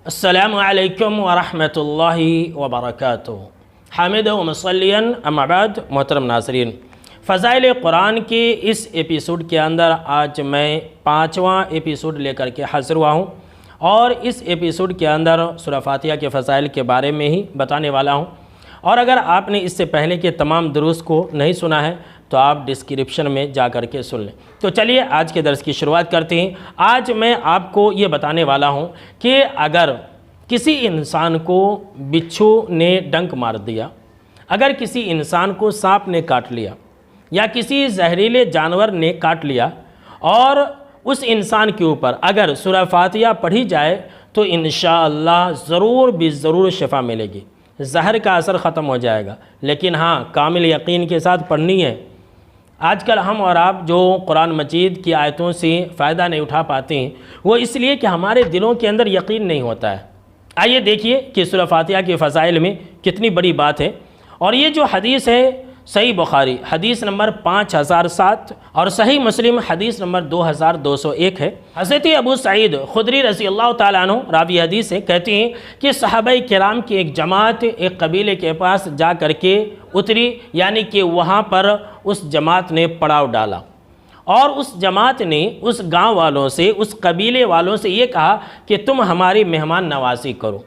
السلام علیکم ورحمۃ اللہ وبرکاتہ۔ حامدہ و مصلیاً اما بعد، محترم ناظرین، فضائل قرآن کے اس ایپیسوڈ کے اندر آج میں 5واں ایپیسوڈ لے کر کے حاضر ہوا ہوں، اور اس ایپیسوڈ کے اندر سورہ فاتحہ کے فضائل کے بارے میں ہی بتانے والا ہوں۔ اور اگر آپ نے اس سے پہلے کے تمام دروس کو نہیں سنا ہے تو آپ ڈسکرپشن میں جا کر کے سن لیں۔ تو چلیے آج کے درس کی شروعات کرتے ہیں۔ آج میں آپ کو یہ بتانے والا ہوں کہ اگر کسی انسان کو بچھو نے ڈنک مار دیا، اگر کسی انسان کو سانپ نے کاٹ لیا یا کسی زہریلے جانور نے کاٹ لیا، اور اس انسان کے اوپر اگر سورہ فاتحہ پڑھی جائے تو انشاءاللہ ضرور بھی ضرور شفا ملے گی، زہر کا اثر ختم ہو جائے گا۔ لیکن ہاں، کامل یقین کے ساتھ پڑھنی ہے۔ آج کل ہم اور آپ جو قرآن مجید کی آیتوں سے فائدہ نہیں اٹھا پاتے ہیں، وہ اس لیے کہ ہمارے دلوں کے اندر یقین نہیں ہوتا ہے۔ آئیے دیکھیے کہ سورہ فاتحہ کے فضائل میں کتنی بڑی بات ہے۔ اور یہ جو حدیث ہے، صحیح بخاری حدیث نمبر 5007 اور صحیح مسلم حدیث نمبر 2201 ہے۔ حضرت ابو سعید خدری رضی اللہ تعالیٰ عنہ راوی حدیث ہے، کہتے ہیں کہ صحابہ کرام کی ایک جماعت ایک قبیلے کے پاس جا کر کے اتری، یعنی کہ وہاں پر اس جماعت نے پڑاؤ ڈالا، اور اس جماعت نے اس گاؤں والوں سے، اس قبیلے والوں سے یہ کہا کہ تم ہماری مہمان نوازی کرو۔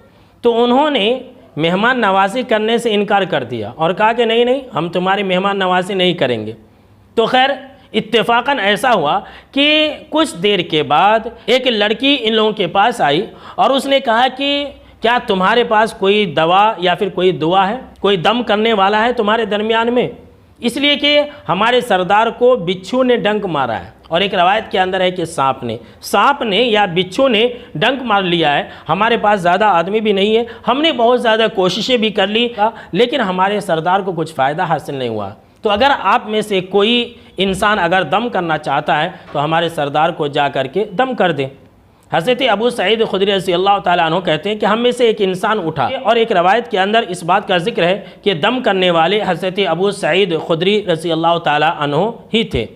تو انہوں نے مہمان نوازی کرنے سے انکار کر دیا اور کہا کہ نہیں، ہم تمہاری مہمان نوازی نہیں کریں گے۔ تو خیر اتفاقاً ایسا ہوا کہ کچھ دیر کے بعد ایک لڑکی ان لوگوں کے پاس آئی اور اس نے کہا کہ کیا تمہارے پاس کوئی دوا یا پھر کوئی دعا ہے، کوئی دم کرنے والا ہے تمہارے درمیان میں؟ اس لیے کہ ہمارے سردار کو بچھو نے ڈنک مارا ہے، اور ایک روایت کے اندر ہے کہ سانپ نے یا بچھو نے ڈنک مار لیا ہے۔ ہمارے پاس زیادہ آدمی بھی نہیں ہے، ہم نے بہت زیادہ کوششیں بھی کر لی، لیکن ہمارے سردار کو کچھ فائدہ حاصل نہیں ہوا۔ تو اگر آپ میں سے کوئی انسان اگر دم کرنا چاہتا ہے تو ہمارے سردار کو جا کر کے دم کر دیں۔ حضرت ابو سعید خدری رضی اللہ تعالیٰ عنہ کہتے ہیں کہ ہم میں سے ایک انسان اٹھا، اور ایک روایت کے اندر اس بات کا ذکر ہے کہ دم کرنے والے حضرت ابو سعید خدری رضی اللہ تعالیٰ عنہ ہی تھے۔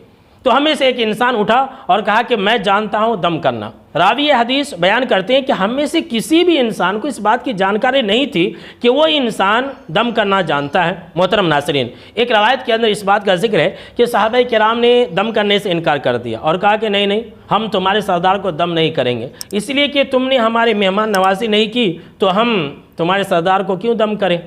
تو ہم میں سے ایک انسان اٹھا اور کہا کہ میں جانتا ہوں دم کرنا۔ راوی حدیث بیان کرتے ہیں کہ ہم میں سے کسی بھی انسان کو اس بات کی جانکاری نہیں تھی کہ وہ انسان دم کرنا جانتا ہے۔ محترم ناظرین، ایک روایت کے اندر اس بات کا ذکر ہے کہ صحابہ کرام نے دم کرنے سے انکار کر دیا اور کہا کہ نہیں، ہم تمہارے سردار کو دم نہیں کریں گے، اس لیے کہ تم نے ہمارے مہمان نوازی نہیں کی تو ہم تمہارے سردار کو کیوں دم کریں؟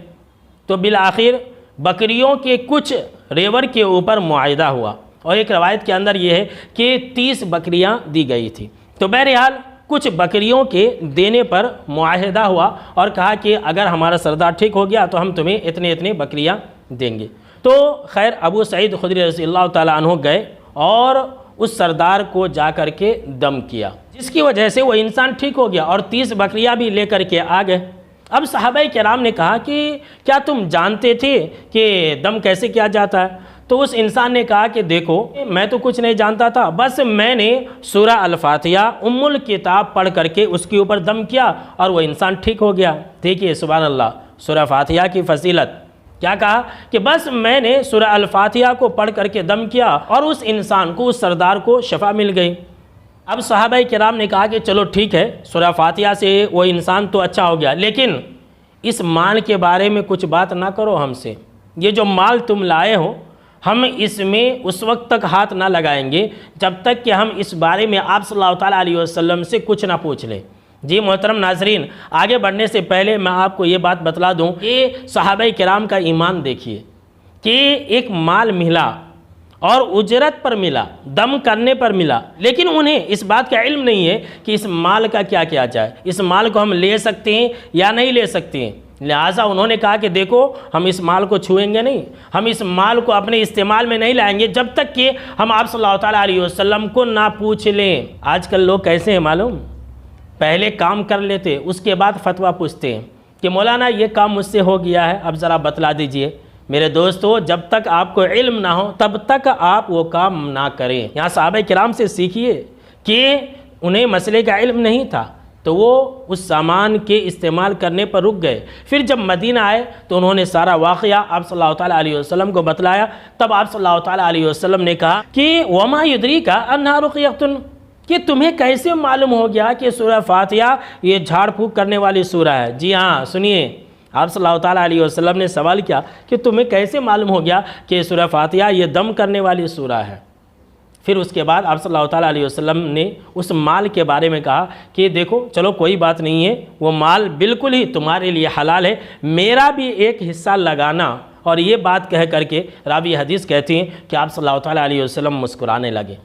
تو بالآخر بکریوں کے کچھ ریوڑ کے اوپر معاہدہ ہوا، اور ایک روایت کے اندر یہ ہے کہ 30 بکریاں دی گئی تھی۔ تو بہرحال کچھ بکریوں کے دینے پر معاہدہ ہوا اور کہا کہ اگر ہمارا سردار ٹھیک ہو گیا تو ہم تمہیں اتنے بکریاں دیں گے۔ تو خیر ابو سعید خدری رضی اللہ تعالیٰ عنہ گئے اور اس سردار کو جا کر کے دم کیا، جس کی وجہ سے وہ انسان ٹھیک ہو گیا اور 30 بکریاں بھی لے کر کے آ گئے۔ اب صحابہ کرام نے کہا کہ کیا تم جانتے تھے کہ دم کیسے کیا جاتا ہے؟ تو اس انسان نے کہا کہ دیکھو، میں تو کچھ نہیں جانتا تھا، بس میں نے سورہ الفاتحہ ام الکتاب پڑھ کر کے اس کے اوپر دم کیا اور وہ انسان ٹھیک ہو گیا۔ دیکھیے سبحان اللہ، سورہ فاتحہ کی فضیلت کیا کہا کہ بس میں نے سورہ الفاتحہ کو پڑھ کر کے دم کیا اور اس انسان کو، اس سردار کو شفا مل گئی۔ اب صحابہ کرام نے کہا کہ چلو ٹھیک ہے، سورہ فاتحہ سے وہ انسان تو اچھا ہو گیا، لیکن اس مال کے بارے میں کچھ بات نہ کرو ہم سے۔ یہ جو مال تم لائے ہو، ہم اس میں اس وقت تک ہاتھ نہ لگائیں گے جب تک کہ ہم اس بارے میں آپ صلی اللہ تعالیٰ علیہ وسلم سے کچھ نہ پوچھ لیں۔ جی محترم ناظرین، آگے بڑھنے سے پہلے میں آپ کو یہ بات بتلا دوں کہ صحابہ کرام کا ایمان دیکھیے کہ ایک مال ملا اور اجرت پر ملا، دم کرنے پر ملا، لیکن انہیں اس بات کا علم نہیں ہے کہ اس مال کا کیا کیا جائے، اس مال کو ہم لے سکتے ہیں یا نہیں لے سکتے ہیں۔ لہٰذا انہوں نے کہا کہ دیکھو، ہم اس مال کو چھوئیں گے نہیں، ہم اس مال کو اپنے استعمال میں نہیں لائیں گے جب تک کہ ہم آپ صلی اللہ تعالیٰ علیہ وسلم کو نہ پوچھ لیں۔ آج کل لوگ کیسے ہیں معلوم؟ پہلے کام کر لیتے، اس کے بعد فتویٰ پوچھتے ہیں کہ مولانا یہ کام مجھ سے ہو گیا ہے، اب ذرا بتلا دیجئے۔ میرے دوستو، جب تک آپ کو علم نہ ہو تب تک آپ وہ کام نہ کریں۔ یہاں صحابہ کرام سے سیکھیے کہ انہیں مسئلے کا علم نہیں تھا تو وہ اس سامان کے استعمال کرنے پر رک گئے۔ پھر جب مدینہ آئے تو انہوں نے سارا واقعہ آپ صلی اللہ تعالیٰ علیہ وسلم کو بتلایا، تب آپ صلی اللہ تعالیٰ علیہ وسلم نے کہا کہ وَمَا يُدْرِيكَ أَنَّهَا رُقْيَةٌ، کہ تمہیں کیسے معلوم ہو گیا کہ سورہ فاتحہ یہ جھاڑ پھونک کرنے والی سورہ ہے؟ جی ہاں سنیے، آپ صلی اللہ تعالیٰ علیہ وسلم نے سوال کیا کہ تمہیں کیسے معلوم ہو گیا کہ سورہ فاتحہ یہ دم کرنے والی سورہ ہے؟ پھر اس کے بعد آپ صلی اللہ تعالیٰ علیہ وسلم نے اس مال کے بارے میں کہا کہ دیکھو چلو کوئی بات نہیں ہے، وہ مال بالکل ہی تمہارے لیے حلال ہے، میرا بھی ایک حصہ لگانا۔ اور یہ بات کہہ کر کے راوی حدیث کہتی ہیں کہ آپ صلی اللہ تعالیٰ علیہ وسلم مسکرانے لگے۔